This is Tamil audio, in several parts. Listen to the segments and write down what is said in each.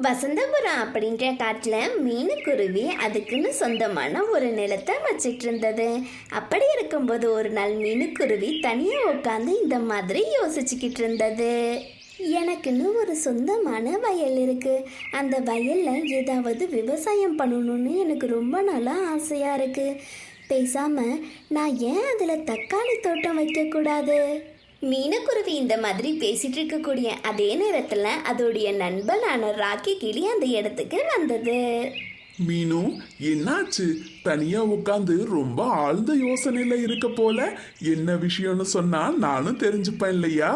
வசந்தபுரம் அப்படின்ற காட்டில் மீனுக்குருவி அதுக்குன்னு சொந்தமான ஒரு நிலத்தை வச்சிட்டு இருந்தது. அப்படி இருக்கும்போது ஒரு நாள் மீனுக்குருவி தனியாக உட்காந்து இந்த மாதிரி யோசிச்சுக்கிட்டு இருந்தது. எனக்குன்னு ஒரு சொந்தமான வயல் இருக்குது. அந்த வயலில் ஏதாவது விவசாயம் பண்ணணும்னு எனக்கு ரொம்ப நாளாக ஆசையாக இருக்குது. பேசாமல் நான் ஏன் அதில் தக்காளி தோட்டம் வைக்கக்கூடாது? மீனக்குருவி இந்த மாதிரி பேசிட்டு இருக்கக்கூடிய அதே நேரத்தில் அதோடைய நண்பனான ராக்கி கிளி அந்த இடத்துக்கு வந்தது. மீனு, என்னாச்சு? தனியா உட்காந்து ரொம்ப ஆழ்ந்த யோசனையில இருக்க போல. என்ன விஷயம்னு சொன்னா நானும் தெரிஞ்சுப்பேன் இல்லையா?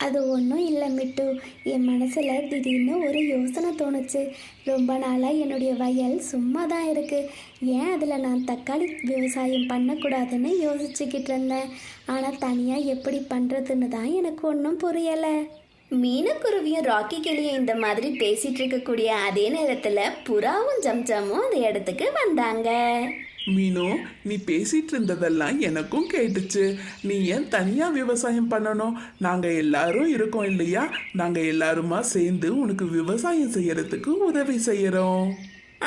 அது ஒன்றும் இல்லை மிட்டு, என் மனசில் திடீர்னு ஒரு யோசனை தோணுச்சு. ரொம்ப நாளாக என்னுடைய வயல் சும்மா தான் இருக்குது. ஏன் அதில் நான் தக்காளி விவசாயம் பண்ணக்கூடாதுன்னு யோசிச்சுக்கிட்டு இருந்தேன். ஆனால் தனியாக எப்படி பண்ணுறதுன்னு தான் எனக்கு ஒன்றும் புரியலை. மீனக்குருவியும் ராக்கி கிளியும் இந்த மாதிரி பேசிகிட்டு இருக்கக்கூடிய அதே நேரத்தில் புறாவும் ஜம்ஜமும் அந்த இடத்துக்கு வந்தாங்க. மீனு, நீ பேசிட்டு இருந்ததெல்லாம் எனக்கும் கேட்டுச்சு. நீ ஏன் தனியா விவசாயம் பண்ணணும்? நாங்க எல்லாரும் இருக்கோம் இல்லையா? நாங்க எல்லாருமா சேர்ந்து உனக்கு விவசாயம் செய்யறதுக்கு உதவி செய்யறோம்.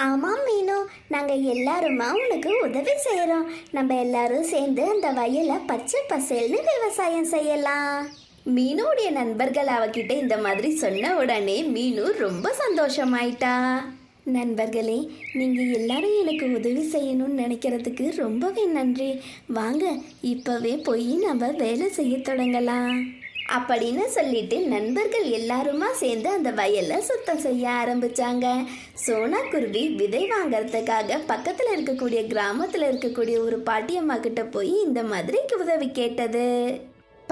ஆமாம் மீனு, நாங்கள் எல்லாருமா உனக்கு உதவி செய்கிறோம். நம்ம எல்லாரும் சேர்ந்து அந்த வயலை பச்சை பசேல்னு விவசாயம் செய்யலாம். மீனுடைய நண்பர்கள் அவகிட்ட இந்த மாதிரி சொன்ன உடனே மீனு ரொம்ப சந்தோஷமாயிட்டா. நண்பர்களே, நீங்கள் எல்லாரும் எனக்கு உதவி செய்யணும்னு நினைக்கிறதுக்கு ரொம்பவே நன்றி. வாங்க இப்போவே போய் நம்ம வேலை செய்ய தொடங்கலாம் அப்படின்னு சொல்லிட்டு நண்பர்கள் எல்லாருமா சேர்ந்து அந்த வயலை சுத்தம் செய்ய ஆரம்பிச்சாங்க. சோனா குருவி விதை வாங்கறதுக்காக பக்கத்தில் இருக்கக்கூடிய கிராமத்தில் இருக்கக்கூடிய ஒரு பாட்டியம்மா கிட்ட போய் இந்த மாதிரி உதவி கேட்டது.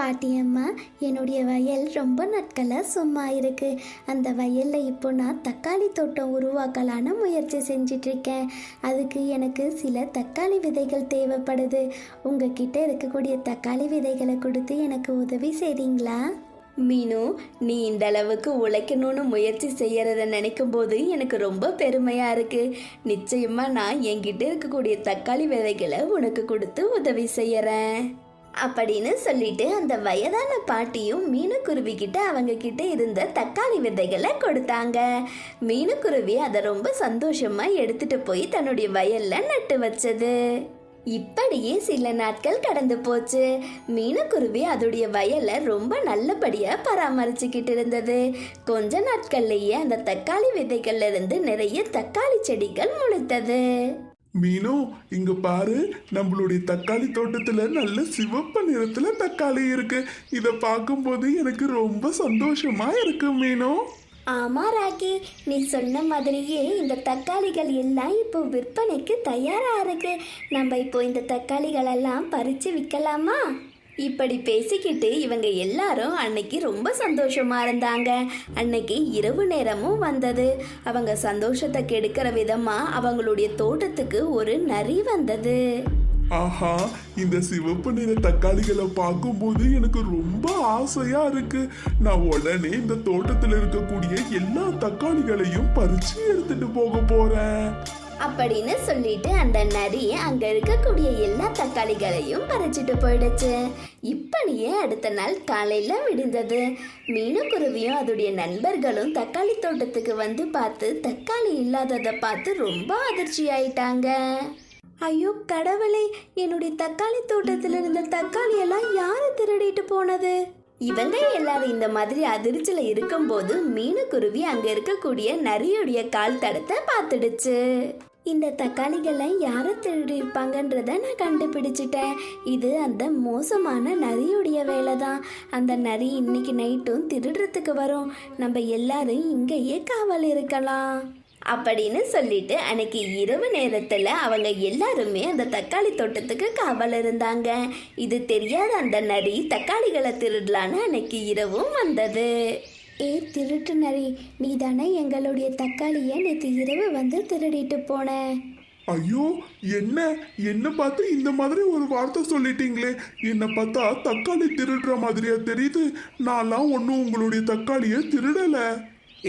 பாட்டியம்மா, என்னுடைய வயல் ரொம்ப நாட்களாக சும்மா இருக்குது. அந்த வயலில் இப்போ நான் தக்காளி தோட்டம் உருவாக்கலான்னு முயற்சி செஞ்சிட்ருக்கேன். அதுக்கு எனக்கு சில தக்காளி விதைகள் தேவைப்படுது. உங்ககிட்ட இருக்கக்கூடிய தக்காளி விதைகளை கொடுத்து எனக்கு உதவி செய்கிறீங்களா? மீனு, நீ இந்த அளவுக்கு உழைக்கணும்னு முயற்சி செய்யறத நினைக்கும் போது எனக்கு ரொம்ப பெருமையாக இருக்குது. நிச்சயமாக நான் என்கிட்ட இருக்கக்கூடிய தக்காளி விதைகளை உனக்கு கொடுத்து உதவி செய்யறேன் அப்படின்னு சொல்லிட்டு அந்த வயதான பாட்டியும் மீனுக்குருவி கிட்ட அவங்க கிட்ட இருந்த தக்காளி விதைகளை கொடுத்தாங்க. மீனுக்குருவி அதை ரொம்ப சந்தோஷமா எடுத்துட்டு போய் தன்னுடைய வயல்ல நட்டு வச்சது. இப்படியே சில நாட்கள் கடந்து போச்சு. மீனுக்குருவி அதோடைய வயலை ரொம்ப நல்லபடியா பராமரிச்சுக்கிட்டு இருந்தது. கொஞ்ச நாட்கள்லயே அந்த தக்காளி விதைகள்ல இருந்து நிறைய தக்காளி செடிகள் முளைத்தது. மீனு, இங்க பாரு, நம்மளுடைய தக்காளி தோட்டத்துல நல்ல சிவப்பு நிறத்துல தக்காளி இருக்கு. இத பார்க்கும்போது எனக்கு ரொம்ப சந்தோஷமா இருக்கு மீனு. ஆமா ராக்கி, நீ சொன்ன மாதிரியே இந்த தக்காளிகள் எல்லாம் இப்போ விற்பனைக்கு தயாரா இருக்கு. நம்ம இப்போ இந்த தக்காளிகள் எல்லாம் பறிச்சு விற்கலாமா? இப்படி பேசிக்கிட்டு இவங்க எல்லாரும் அன்னைக்கு ரொம்ப சந்தோஷமா இருந்தாங்க. அன்னைக்கு இரவு நேரமும் வந்தது. அவங்க சந்தோஷத்தை கெடுக்கிற விதமா அவங்களுடைய தோட்டத்துக்கு ஒரு நரி வந்தது. ஆஹா, இந்த சிவப்பு நிற தக்காளிகளை பார்க்கும்போது எனக்கு ரொம்ப ஆசையா இருக்கு. நான் உடனே இந்த தோட்டத்துல இருக்கக்கூடிய எல்லா தக்காளிகளையும் பறிச்சு எடுத்துட்டு போக போறேன் அப்படின்னு சொல்லிட்டு அந்த நரி அங்க இருக்கக்கூடிய எல்லா தக்காளிகளையும் பறிச்சுட்டு போயிடுச்சு. இப்படியே அடுத்த நாள் காலையில விடிந்தது. மீனுக்குருவியும் அதோடைய நண்பர்களும் தக்காளி தோட்டத்துக்கு வந்து பார்த்து தக்காளி இல்லாததை பார்த்து ரொம்ப அதிர்ச்சி ஆயிட்டாங்க. ஐயோ கடவுளே, என்னுடைய தக்காளி தோட்டத்தில் இருந்த தக்காளி எல்லாம் யாரு திருடிட்டு போனது? இவங்க எல்லாரும் இந்த மாதிரி அதிர்ச்சியில இருக்கும்போது மீனுக்குருவி அங்க இருக்கக்கூடிய நரியுடைய கால் தடத்தை பார்த்துடுச்சு. இந்த தக்காளிகளை யாரை திருடி இருப்பாங்கன்றத நான் கண்டுபிடிச்சிட்டேன். இது அந்த மோசமான நரியுடைய வேலை தான். அந்த நரி இன்னைக்கு நைட்டும் திருடுறதுக்கு வரும். நம்ம எல்லாரும் இங்கேயே காவல் இருக்கலாம் அப்படின்னு சொல்லிட்டு அன்னைக்கு இரவு நேரத்தில் அவங்க எல்லாருமே அந்த தக்காளி தோட்டத்துக்கு காவல் இருந்தாங்க. இது தெரியாத அந்த நரி தக்காளிகளை திருடலான்னு அன்னைக்கு இரவும் வந்தது. திருட்டு நரி, நீ தானே எங்களுடைய தக்காளியை நேற்று இரவு வந்து திருடிட்டு போன? ஐயோ, என்ன பார்த்து இந்த மாதிரி ஒரு வார்த்தை சொல்லிட்டீங்களே. என்னை பார்த்தா தக்காளி திருடுற மாதிரியா தெரியுது? நான்லாம் ஒன்றும் உங்களுடைய தக்காளியை திருடலை.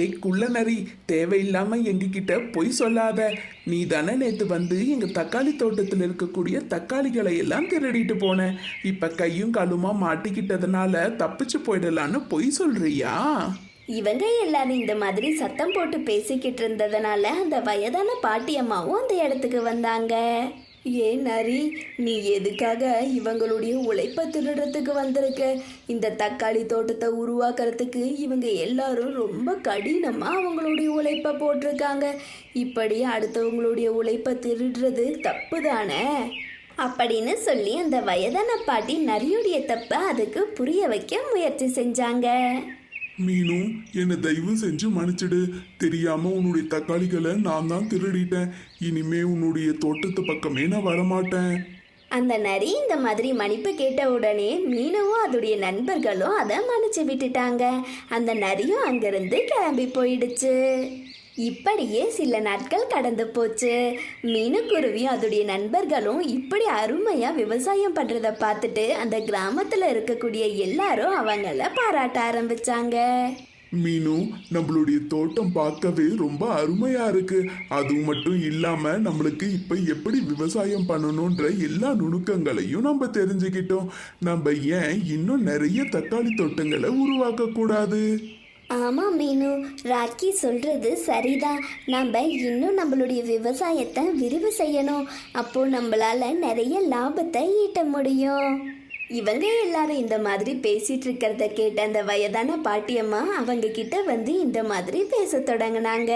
ஏய் குள்ள நரி, தேவையில்லாம எங்ககிட்ட பொய் சொல்லாத. நீ தானே நேற்று வந்து எங்க தக்காளி தோட்டத்தில் இருக்கக்கூடிய தக்காளிகளை எல்லாம் திருடிட்டு போன. இப்ப கையும் காலுமா மாட்டிக்கிட்டதுனால தப்பிச்சு போயிடலான்னு பொய் சொல்றியா? இவங்க எல்லாரும் இந்த மாதிரி சத்தம் போட்டு பேசிக்கிட்டு இருந்ததுனால அந்த வயதான பாட்டியம்மாவும் அந்த இடத்துக்கு வந்தாங்க. ஏன் நரி, நீ எதுக்காக இவங்களுடைய உழைப்பை திருடுறதுக்கு வந்திருக்க? இந்த தக்காளி தோட்டத்தை உருவாக்குறதுக்கு இவங்க எல்லாரும் ரொம்ப கடினமாக அவங்களுடைய உழைப்பை போட்டிருக்காங்க. இப்படி அடுத்தவங்களுடைய உழைப்பை திருடுறது தப்பு தானே அப்படின்னு சொல்லி அந்த வயதான பாட்டி நரியுடைய தப்பை அதுக்கு புரிய வைக்க முயற்சி செஞ்சாங்க. மீனு, என்னை தயவு செஞ்சு மன்னிச்சிடு. தெரியாம உன்னுடைய தக்காளிகளை நான் தான் திருடிட்டேன். இனிமே உன்னுடைய தோட்டத்து பக்கமே நான் வரமாட்டேன். அந்த நரி இந்த மாதிரி மன்னிப்பு கேட்ட உடனே மீனுவும் அதோடைய நண்பர்களும் அதை மன்னிச்சு விட்டுட்டாங்க. அந்த நரியும் அங்கிருந்து கிளம்பி போயிடுச்சு. இப்படியே சில நாட்கள் கடந்து போச்சு. மீனுக்குருவியும் அதோடைய நண்பர்களும் இப்படி அருமையா விவசாயம் பண்றத பார்த்துட்டு அந்த கிராமத்துல இருக்கக்கூடிய எல்லாரும் அவங்கள பாராட்ட ஆரம்பிச்சாங்க. மீனு, நம்மளுடைய தோட்டம் பார்க்கவே ரொம்ப அருமையா இருக்கு. அது மட்டும் இல்லாம நம்மளுக்கு இப்ப எப்படி விவசாயம் பண்ணணும்ன்ற எல்லா நுணுக்கங்களையும் நம்ம தெரிஞ்சுக்கிட்டோம். நம்ம ஏன் இன்னும் நிறைய தக்காளி தோட்டங்களை உருவாக்க கூடாது? ஆமாம் மீனு, ராக்கி சொல்கிறது சரிதான். நம்ம இன்னும் நம்மளுடைய விவசாயத்தை விரிவு செய்யணும். அப்போ நம்மளால நிறைய லாபத்தை ஈட்ட முடியும். இவங்க எல்லாரும் இந்த மாதிரி பேசிட்டு இருக்கிறத கேட்ட அந்த வயதான பாட்டியம்மா அவங்க கிட்ட வந்து இந்த மாதிரி பேச தொடங்கினாங்க.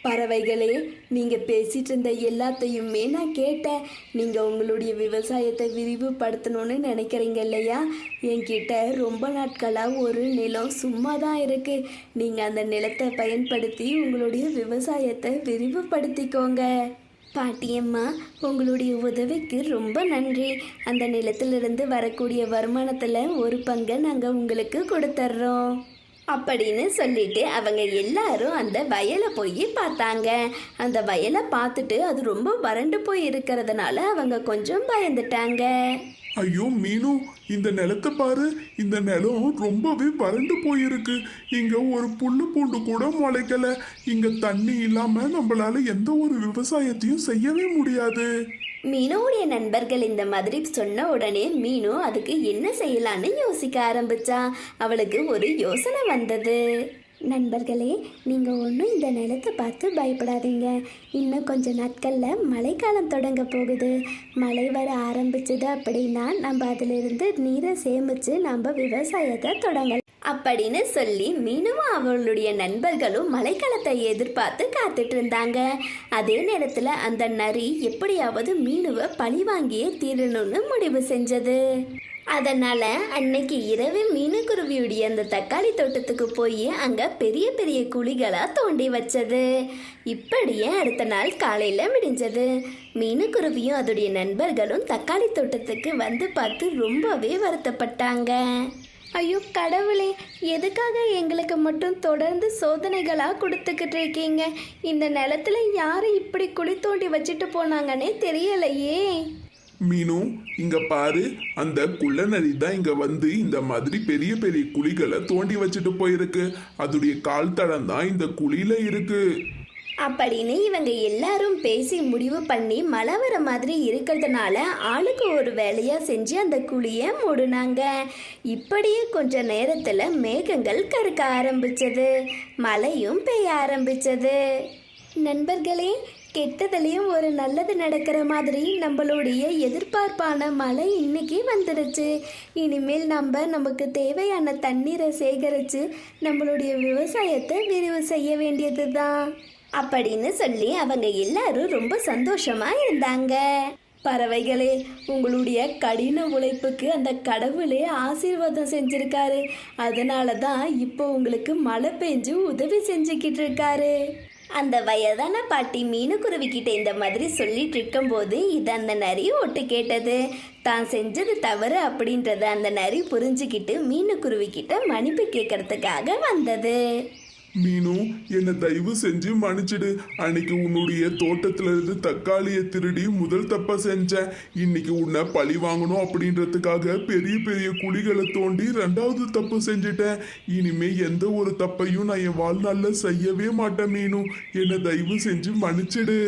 பறவைகளே, நீங்கள் பேசிட்டு இருந்த எல்லாத்தையுமே நான் கேட்டேன். நீங்கள் உங்களுடைய விவசாயத்தை விரிவுபடுத்தணும்னு நினைக்கிறீங்க இல்லையா? என்கிட்ட ரொம்ப நாட்களாக ஒரு நிலம் சும்மா தான் இருக்குது. நீங்கள் அந்த நிலத்தை பயன்படுத்தி உங்களுடைய விவசாயத்தை விரிவுபடுத்திக்கோங்க. பாட்டியம்மா, உங்களுடைய உதவிக்கு ரொம்ப நன்றி. அந்த நிலத்திலிருந்து வரக்கூடிய வருமானத்தில் ஒரு பங்கை நாங்கள் உங்களுக்கு கொடுத்துட்றோம் அப்படின்னு சொல்லிட்டு அவங்க எல்லாரும் அந்த வயலை போய் பார்த்தாங்க. அந்த வயலை பார்த்துட்டு அது ரொம்ப வறண்டு போய் இருக்கிறதுனால அவங்க கொஞ்சம் பயந்துட்டாங்க. ஐயோ மீனு, இந்த நிலத்தை பாரு. இந்த நிலம் ரொம்பவே வறண்டு போயிருக்கு. இங்க ஒரு புல்லு பூண்டு கூட முளைக்கல. இங்க தண்ணி இல்லாம நம்மளால எந்த ஒரு விவசாயத்தையும் செய்யவே முடியாது. மீனுடைய நண்பர்கள் இந்த மாதிரி சொன்ன உடனே மீனு அதுக்கு என்ன செய்யலான்னு யோசிக்க ஆரம்பிச்சா. அவளுக்கு ஒரு யோசனை வந்தது. நண்பர்களே, நீங்கள் ஒன்றும் இந்த நிலத்தை பார்த்து பயப்படாதீங்க. இன்னும் கொஞ்ச நாட்களில் மழைக்காலம் தொடங்க போகுது. மழை வர ஆரம்பிச்சது அப்படின்னா நம்ம அதிலிருந்து நீரை சேமித்து நம்ம விவசாயத்தை தொடங்கலாம் அப்படின்னு சொல்லி மீனுவும் அவளுடைய நண்பர்களும் மழைக்காலத்தை எதிர்பார்த்து காத்துட்டு இருந்தாங்க. அதே நேரத்தில் அந்த நரி எப்படியாவது மீனுவை பழி வாங்கியே தீரணும்னு முடிவு செஞ்சது. அதனால் அன்னைக்கு இரவு மீனுக்குருவியுடைய அந்த தக்காளி தோட்டத்துக்கு போய் அங்கே பெரிய பெரிய குழிகளாக தோண்டி வச்சது. இப்படியே அடுத்த நாள் காலையில் விடிஞ்சது. மீனுக்குருவியும் அதோடைய நண்பர்களும் தக்காளி தோட்டத்துக்கு வந்து பார்த்து ரொம்பவே வருத்தப்பட்டாங்க. ஐயோ கடவுளே, எதுக்காக எங்களுக்கு மட்டும் தொடர்ந்து சோதனைகளாக கொடுத்துக்கிட்டு இருக்கீங்க? இந்த நிலத்துல யார் இப்படி குழி தோண்டி வச்சுட்டு போனாங்கன்னே தெரியலையே. மீனு, இங்க பாரு. அந்த குள்ள நரி தான் இங்க வந்து இந்த மாதிரி பெரிய பெரிய குழிகளை தோண்டி வச்சுட்டு போயிருக்கு. அதோடைய கால் தடம் தான் இந்த குழியில இருக்கு அப்படின்னு இவங்க எல்லாரும் பேசி முடிவு பண்ணி மழை வர மாதிரி இருக்கிறதுனால ஆளுக்கு ஒரு வேலையா செஞ்சு அந்த குழியை மூடுனாங்க. இப்படியே கொஞ்ச நேரத்துல மேகங்கள் கருக்க ஆரம்பிச்சது. மழையும் பெய்ய ஆரம்பிச்சது. நண்பர்களே, கெட்டதுலேயும் ஒரு நல்லது நடக்கிற மாதிரி நம்மளுடைய எதிர்பார்ப்பான மழை இன்னைக்கு வந்துடுச்சு. இனிமேல் நமக்கு தேவையான தண்ணீரை சேகரித்து நம்மளுடைய விவசாயத்தை விரிவு செய்ய வேண்டியது தான் அப்படின்னு சொல்லி அவங்க எல்லாரும் ரொம்ப சந்தோஷமா இருந்தாங்க. பறவைகளே, உங்களுடைய கடின உழைப்புக்கு அந்த கடவுளே ஆசீர்வாதம் செஞ்சிருக்காரு. அதனால தான் இப்போ உங்களுக்கு மழை பெஞ்சு உதவி செஞ்சுக்கிட்டு இருக்காரு. அந்த வயதான பாட்டி மீனுக்குருவிக்கிட்ட இந்த மாதிரி சொல்லிட்டு இருக்கும்போது இது அந்த நரி ஒட்டு கேட்டது. தான் செஞ்சது தவறு அப்படின்றத அந்த நரி புரிஞ்சுக்கிட்டு மீனுக்குருவிக்கிட்ட மன்னிப்பு கேட்கறதுக்காக வந்தது. மீனு, என்னை தயவு செஞ்சு மன்னிச்சிடு. அன்னைக்கு உன்னுடைய தோட்டத்துல இருந்து தக்காளியை திருடி முதல் தப்ப செஞ்சேன். இன்னைக்கு உன்னை பழி வாங்கணும் அப்படின்றதுக்காக பெரிய பெரிய குழிகளை தோண்டி ரெண்டாவது தப்பு செஞ்சுட்டேன். இனிமே எந்த ஒரு தப்பையும் நான் என் வாழ்நாள்ல செய்யவே மாட்டேன். மீனு, என்னை தயவு செஞ்சு மன்னிச்சிடு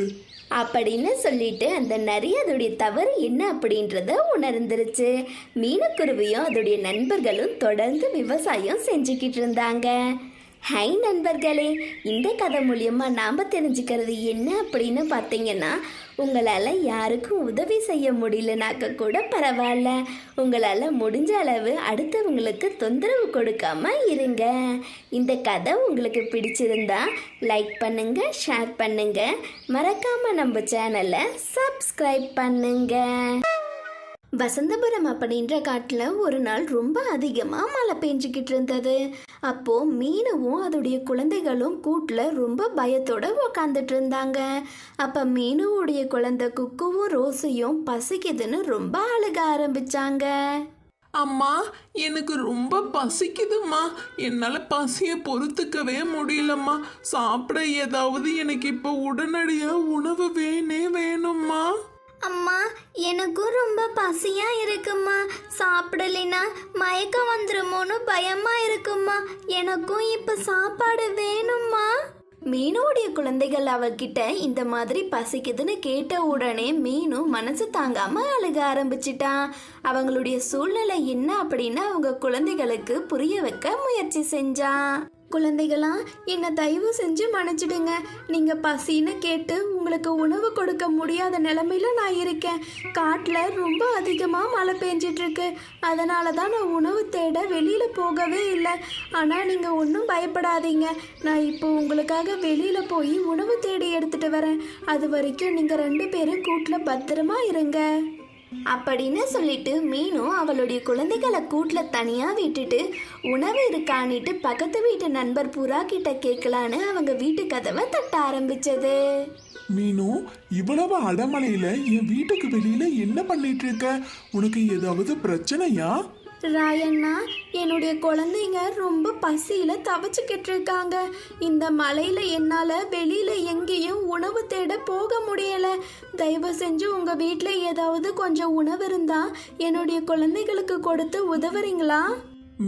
அப்படின்னு சொல்லிட்டு அந்த நரி அதோடைய தவறு என்ன அப்படின்றத உணர்ந்துருச்சு. மீனுக்குருவியும் அதோடைய நண்பர்களும் தொடர்ந்து விவசாயம் செஞ்சுக்கிட்டு இருந்தாங்க. ஹாய் நண்பர்களே, இந்த கதை மூலியமா நாம் தெரிஞ்சுக்கிறது என்ன அப்படின்னு பார்த்தீங்கன்னா, உங்களால் யாருக்கும் உதவி செய்ய முடியலனாக்க கூட பரவாயில்ல, உங்களால் முடிஞ்ச அளவு அடுத்தவங்களுக்கு தொந்தரவு கொடுக்காம இருங்க. இந்த கதை உங்களுக்கு பிடிச்சிருந்தா லைக் பண்ணுங்க, ஷேர் பண்ணுங்க, மறக்காம நம்ம சேனலை சப்ஸ்கிரைப் பண்ணுங்க. வசந்தபுரம் அப்படின்ற காட்டில் ஒரு நாள் ரொம்ப அதிகமாக மழை பெஞ்சிக்கிட்டு இருந்தது. அப்போது மீனுவும் அதோடைய குழந்தைகளும் கூட்டில் ரொம்ப பயத்தோடு உக்காந்துட்டு இருந்தாங்க. அப்போ மீனுவுடைய குழந்தை குக்குவும் ரோஸையும் பசிக்குதுன்னு ரொம்ப அழுக ஆரம்பிச்சாங்க. அம்மா, எனக்கு ரொம்ப பசிக்குதும்மா. என்னால் பசியை பொறுத்துக்கவே முடியலம்மா. சாப்பிட ஏதாவது எனக்கு இப்போ உடனடியாக உணவு வேணும்மா. அம்மா, எனக்கும் ரொம்ப பசியா இருக்குமா. சாப்பிடலைன்னா மயக்கம் வந்துருமோன்னு பயமா இருக்குமா. எனக்கும் இப்ப சாப்பாடு வேணும்மா. மீனுடைய குழந்தைகள் அவகிட்ட இந்த மாதிரி பசிக்குதுன்னு கேட்ட உடனே மீனும் மனசு தாங்காம அழுக ஆரம்பிச்சிட்டான். அவங்களுடைய சூழ்நிலை என்ன அப்படின்னு அவங்க குழந்தைகளுக்கு புரிய வைக்க முயற்சி செஞ்சான். குழந்தைகளா, என்னை தயவு செஞ்சு மன்னிச்சிடுங்க. நீங்கள் பசின்னு கேட்டு உங்களுக்கு உணவு கொடுக்க முடியாத நிலமையில நான் இருக்கேன். காட்டில் ரொம்ப அதிகமாக மழை பெஞ்சிட்ருக்கு. அதனால தான் நான் உணவு தேட வெளியில் போகவே இல்லை. ஆனால் நீங்கள் ஒன்றும் பயப்படாதீங்க. நான் இப்போ உங்களுக்காக வெளியில் போய் உணவு தேடி எடுத்துகிட்டு வரேன். அது வரைக்கும் நீங்கள் 2 பேரும் கூட்டில் பத்திரமா இருங்க அப்படின்னு சொல்லிட்டு மீனும் அவளுடைய குழந்தைகளை கூட்டில் தனியாக விட்டுட்டு உணவு இருக்கானிட்டு பக்கத்து வீட்டு நண்பர் புறா கிட்ட கேட்கலான்னு அவங்க வீட்டு கதவை தட்ட ஆரம்பிச்சது. மீனு, இவ்வளவு அடமலையில என் வீட்டுக்கு வெளியில என்ன பண்ணிட்டு இருக்க? உனக்கு ஏதாவது பிரச்சனையா? ராயண்ணா, என்னுடைய குழந்தைங்க ரொம்ப பசியில் தவச்சிக்கிட்டு இருக்காங்க. இந்த மழையில் என்னால் வெளியில் எங்கேயும் உணவு தேட போக முடியலை. தயவு செஞ்சு உங்கள் வீட்டில் ஏதாவது கொஞ்சம் உணவு இருந்தால் என்னுடைய குழந்தைகளுக்கு கொடுத்து உதவுறீங்களா?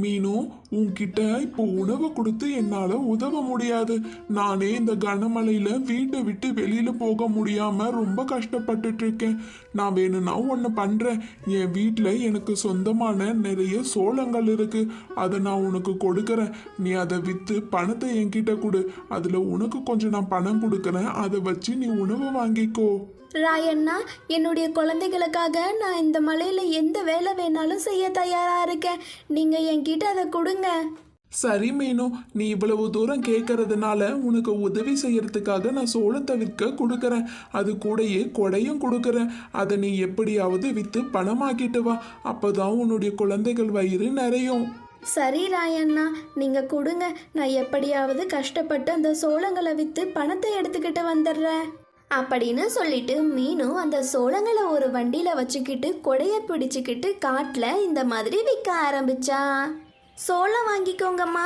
மீனு, உன்கிட்ட இப்போ உணவு கொடுத்து என்னால உதவ முடியாது. நானே இந்த கனமழையில வீட்டை விட்டு வெளியில போக முடியாம ரொம்ப கஷ்டப்பட்டுட்டு இருக்கேன். நான் வேணும்னா ஒன்று பண்றேன். என் வீட்டில் எனக்கு சொந்தமான நிறைய சோளங்கள் இருக்கு. அதை நான் உனக்கு கொடுக்கறேன். நீ அதை விற்று பணத்தை என்கிட்ட கொடு. அதில் உனக்கு கொஞ்சம் நான் பணம் கொடுக்கறேன். அதை வச்சு நீ உணவு வாங்கிக்கோ. ராயண்ணா, என்னுடைய குழந்தைகளுக்காக நான் இந்த மலையில் எந்த வேலை வேணாலும் செய்ய தயாராக இருக்கேன். நீங்கள் என்கிட்ட அதை கொடுங்க. சரி மீனு, நீ இவ்வளவு தூரம் கேட்கறதுனால உனக்கு உதவி செய்யறதுக்காக நான் சோளத்தை விற்க கொடுக்கறேன். அது கூடயே கொடையும் கொடுக்கறேன். அதை நீ எப்படியாவது விற்று பணமாக்கிட்டு வா. அப்போதான் உன்னுடைய குழந்தைகள் வயிறு நிறையும். சரி ராயண்ணா, நீங்கள் கொடுங்க. நான் எப்படியாவது கஷ்டப்பட்டு அந்த சோளங்களை விற்று பணத்தை எடுத்துக்கிட்டு வந்துடுறேன் அப்படின்னு சொல்லிட்டு மீனும் அந்த சோளங்களை ஒரு வண்டியில் வச்சுக்கிட்டு கொடையை பிடிச்சிக்கிட்டு காட்டில் இந்த மாதிரி விற்க ஆரம்பிச்சா. சோளம் வாங்கிக்கோங்கம்மா,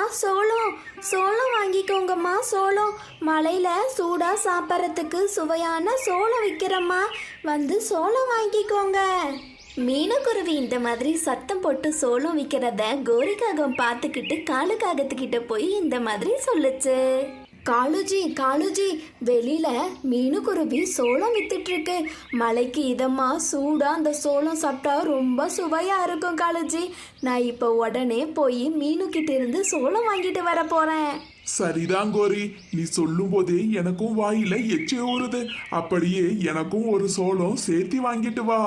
சோளம் வாங்கிக்கோங்கம்மா, சோளம். மலையில் சூடாக சாப்பிட்றதுக்கு சுவையான சோளம் விற்கிறம்மா, வந்து சோளம் வாங்கிக்கோங்க. மீனுக்குருவி இந்த மாதிரி சத்தம் போட்டு சோளம் விற்கிறத கோரிக்காகம் பார்த்துக்கிட்டு காலுக்காகத்துக்கிட்ட போய் இந்த மாதிரி சொல்லுச்சு. காலுஜி, வெளியில மீனுக்குருவி சோளம் வித்துட்டு இருக்கு. மலைக்கு இதமா சூடா அந்த சோளம் சாப்பிட்டா ரொம்ப சுவையா இருக்கும் காலுஜி. நான் இப்போ உடனே போய் மீனுக்கிட்ட இருந்து சோளம் வாங்கிட்டு வர போறேன். சரிதான் கோரி, நீ சொல்லும் போதே எனக்கும் வாயில எச்சி ஊறுது. அப்படியே எனக்கும் ஒரு சோளம் சேர்த்தி வாங்கிட்டு வா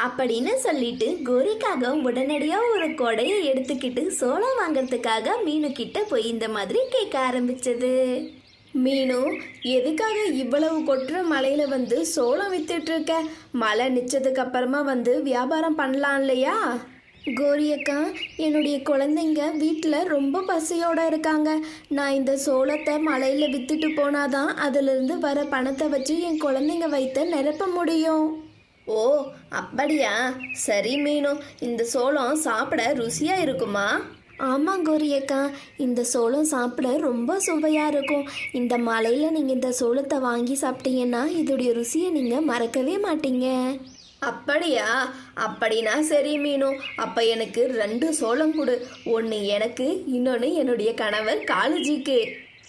அப்படின்னு சொல்லிட்டு கோரிக்காக உடனடியாக ஒரு கொடையை எடுத்துக்கிட்டு சோளம் வாங்கிறதுக்காக மீனு கிட்ட போய் இந்த மாதிரி கேட்க ஆரம்பிச்சது. மீனு, எதுக்காக இவ்வளவு கொட்டுற மலையில வந்து சோளம் வித்துட்டு இருக்க? மழை நிச்சதுக்கு அப்புறமா வந்து வியாபாரம் பண்ணலாம் இல்லையா? கோரியக்கா, என்னுடைய குழந்தைங்க வீட்டில் ரொம்ப பசியோடு இருக்காங்க. நான் இந்த சோளத்தை மலையில் விற்றுட்டு போனாதான் அதிலிருந்து வர பணத்தை வச்சு என் குழந்தைங்க வயிற்ற நிரப்ப முடியும். ஓ, அப்படியா? சரி மீனு, இந்த சோளம் சாப்பிட ருசியாக இருக்குமா? ஆமாம் கோரியக்கா, இந்த சோளம் சாப்பிட ரொம்ப சுவையாக இருக்கும். இந்த மலையில் நீங்கள் இந்த சோளத்தை வாங்கி சாப்பிட்டீங்கன்னா இதோடைய ருசியை நீங்கள் மறக்கவே மாட்டீங்க. அப்படியா? அப்படின்னா சரி மீனு, அப்போ எனக்கு 2 சோளம் கொடு. ஒன்று எனக்கு, இன்னொன்று என்னுடைய கணவர் காலுஜிக்கு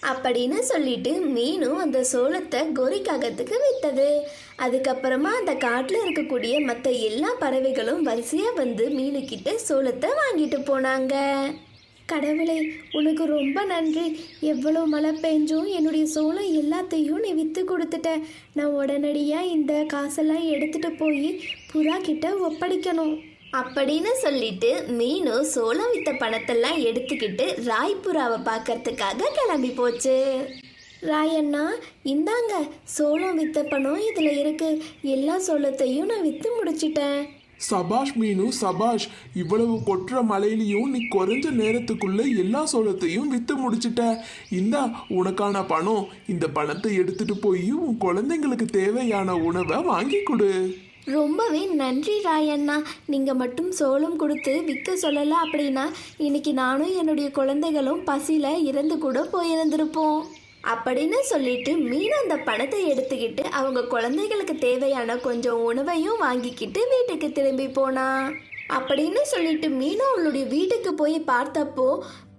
அப்படின்னு சொல்லிட்டு மீனும் அந்த சோளத்தை கோரிக்காகத்துக்கு வித்தது. அதுக்கப்புறமா அந்த காட்டில் இருக்கக்கூடிய மற்ற எல்லா பறவைகளும் வரிசையாக வந்து மீனுக்கிட்ட சோளத்தை வாங்கிட்டு போனாங்க. கடவுளே, உனக்கு ரொம்ப நன்றி. எவ்வளோ மழை பெஞ்சும் என்னுடைய சோளம் எல்லாத்தையும் நீ விற்று கொடுத்துட்ட. நான் உடனடியாக இந்த காசெல்லாம் எடுத்துகிட்டு போய் புறா கிட்ட ஒப்படைக்கணும் அப்படின்னு சொல்லிட்டு மீனு சோளம் வித்த பணத்தெல்லாம் எடுத்துக்கிட்டு ராய்புறாவை பார்க்கறதுக்காக கிளம்பி போச்சு. ராயண்ணா, இந்தாங்க சோளம் வித்த பணம் இதில் இருக்கு. எல்லா சோளத்தையும் நான் விற்று முடிச்சிட்டேன். சபாஷ் மீனு சபாஷ். இவ்வளவு கொட்டுற மலையிலையும் நீ குறைஞ்ச நேரத்துக்குள்ள எல்லா சோளத்தையும் வித்து முடிச்சிட்ட. இந்தா உனக்கான பணம். இந்த பணத்தை எடுத்துட்டு போய் உன் குழந்தைங்களுக்கு தேவையான உணவை வாங்கி கொடு. ரொம்பவே நன்றி ராயண்ணா. நீங்கள் மட்டும் சோளம் கொடுத்து விற்க சொல்லலை அப்படின்னா இன்னைக்கு நானும் என்னுடைய குழந்தைகளும் பசியில் இறந்து கூட போயிருந்திருப்போம் அப்படின்னு சொல்லிட்டு மீன் அந்த பணத்தை எடுத்துக்கிட்டு அவங்க குழந்தைகளுக்கு தேவையான கொஞ்சம் உணவையும் வாங்கிக்கிட்டு வீட்டுக்கு திரும்பி போனா. அப்படின்னு சொல்லிட்டு மீன் அவளுடைய வீட்டுக்கு போய் பார்த்தப்போ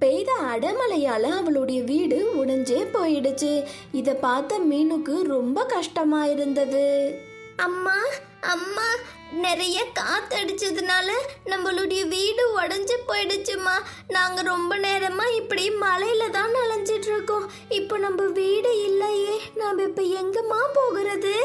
பெய்த அடமழையால் அவளுடைய வீடு உடைஞ்சே போயிடுச்சு. இதை பார்த்த மீனுக்கு ரொம்ப கஷ்டமா இருந்தது. அம்மா அம்மா, நிறைய காத்தடிச்சதுனால நம்மளுடைய வீடு உடஞ்சி போயிடுச்சுமா. நாங்கள் ரொம்ப நேரமாக இப்படி மழையில தான் நனைஞ்சிட்டு இருக்கோம். இப்போ நம்ம வீடு இல்லையே, நம்ம இப்போ எங்கம்மா போகிறது?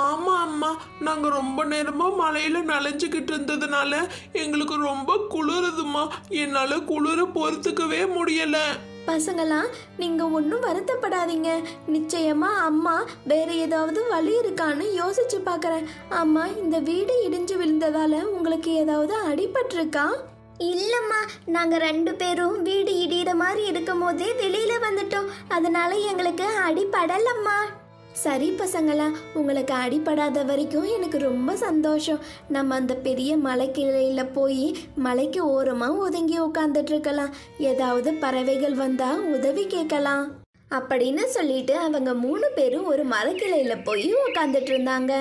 ஆமா அம்மா, நாங்க ரொம்ப நேரமா மழையில நனைஞ்சுக்கிட்டு இருந்ததுனால எங்களுக்கு ரொம்ப குளிருதுமா. என்னால குளிர பொறுத்துக்கவே முடியல. பசங்களா, நீங்கள் ஒன்றும் வருத்தப்படாதீங்க. நிச்சயமா அம்மா வேற ஏதாவது வழி இருக்கான்னு யோசிச்சு பார்க்குறேன். அம்மா, இந்த வீடு இடிஞ்சு விழுந்ததால உங்களுக்கு ஏதாவது அடிபட்டிருக்கா? இல்லைம்மா, நாங்கள் 2 பேரும் வீடு இடிகிற மாதிரி இருக்கும் போதே வெளியில் வந்துட்டோம். அதனால எங்களுக்கு அடிபடலம்மா. சரி பசங்களா, உங்களுக்கு அடிபடாத வரைக்கும் எனக்கு ரொம்ப சந்தோஷம். நம்ம அந்த பெரிய மலைக்கிளையில் போய் மலைக்கு ஓரமாக ஒதுங்கி உட்காந்துட்டு இருக்கலாம். ஏதாவது பறவைகள் வந்தால் உதவி கேட்கலாம் அப்படின்னு சொல்லிட்டு அவங்க 3 பேரும் ஒரு மரக்கிளையில் போய் உட்காந்துட்டு இருந்தாங்க.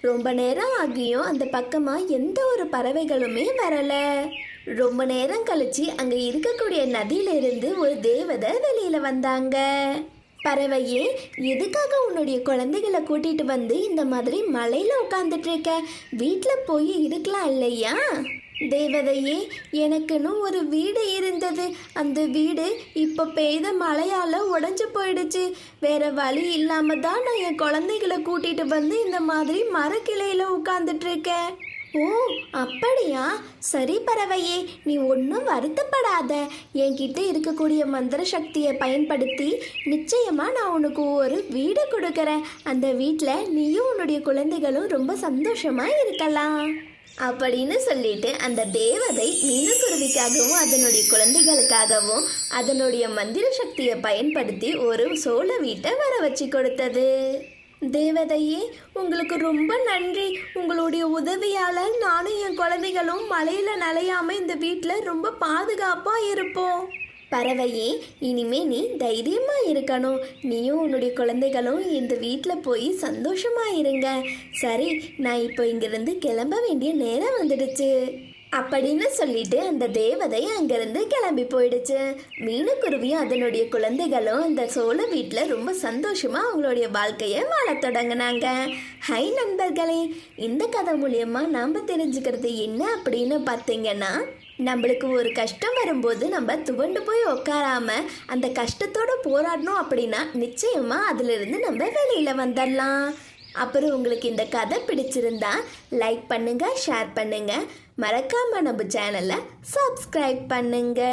ரொம்ப நேரம் ஆகியும் அந்த பக்கமாக எந்த ஒரு பறவைகளுமே வரலை. ரொம்ப நேரம் கழிச்சு அங்கே இருக்கக்கூடிய நதியிலிருந்து ஒரு தேவதை வெளியில் வந்தாங்க. பறவையே, எதுக்காக உன்னுடைய குழந்தைகளை கூட்டிட்டு வந்து இந்த மாதிரி மலையில உட்காந்துட்டு இருக்க? வீட்டில் போய் இருக்கலாம் இல்லையா? தேவதையே, எனக்குன்னு ஒரு வீடு இருந்தது. அந்த வீடு இப்போ பெய்த மழையால் உடஞ்சி போயிடுச்சு. வேற வழி இல்லாம தான் நான் என் குழந்தைகளை கூட்டிட்டு வந்து இந்த மாதிரி மரக்கிளையில உட்காந்துட்டு இருக்கேன். ஓ அப்படியா? சரி பறவையே, நீ ஒன்றும் வருத்தப்படாத. என்கிட்ட இருக்கக்கூடிய மந்திர சக்தியை பயன்படுத்தி நிச்சயமாக நான் உனக்கு ஒரு வீடு கொடுக்குறேன். அந்த வீட்டில் நீயும் உன்னுடைய குழந்தைகளும் ரொம்ப சந்தோஷமாக இருக்கலாம் அப்படின்னு சொல்லிட்டு அந்த தேவதை மீனுக்குருவிக்காகவும் அதனுடைய குழந்தைகளுக்காகவும் அதனுடைய மந்திர சக்தியை பயன்படுத்தி ஒரு சோள வீட்டை வர வச்சு கொடுத்தது. தேவதையே, உங்களுக்கு ரொம்ப நன்றி. உங்களுடைய உதவியால் நானும் என் குழந்தைகளும் மழையில் நனையாமல் இந்த வீட்டில் ரொம்ப பாதுகாப்பாக இருப்போம். பறவையே, இனிமே நீ தைரியமாக இருக்கணும். நீயும் உன்னுடைய குழந்தைகளும் இந்த வீட்டில் போய் சந்தோஷமாக இருங்க. சரி, நான் இப்போ இங்கிருந்து கிளம்ப வேண்டிய நேரம் வந்துடுச்சு அப்படின்னு சொல்லிட்டு அந்த தேவதை அங்கிருந்து கிளம்பி போயிடுச்சு. மீனுக்குருவியும் அதனுடைய குழந்தைகளும் அந்த சோள வீட்டில் ரொம்ப சந்தோஷமாக அவங்களுடைய வாழ்க்கையை வாழ தொடங்கினாங்க. ஹை நண்பர்களே, இந்த கதை மூலியமா நாம் தெரிஞ்சுக்கிறது என்ன அப்படின்னு பார்த்தீங்கன்னா, நம்மளுக்கு ஒரு கஷ்டம் வரும்போது நம்ம துவண்டு போய் உட்காராம அந்த கஷ்டத்தோடு போராடணும் அப்படின்னா நிச்சயமாக அதிலிருந்து நம்ம வெளியில் வந்துடலாம். அப்புறம் உங்களுக்கு இந்த கதை பிடிச்சிருந்தா லைக் பண்ணுங்க, ஷேர் பண்ணுங்க, மறக்காம நம்ம சேனலை சப்ஸ்கிரைப் பண்ணுங்க.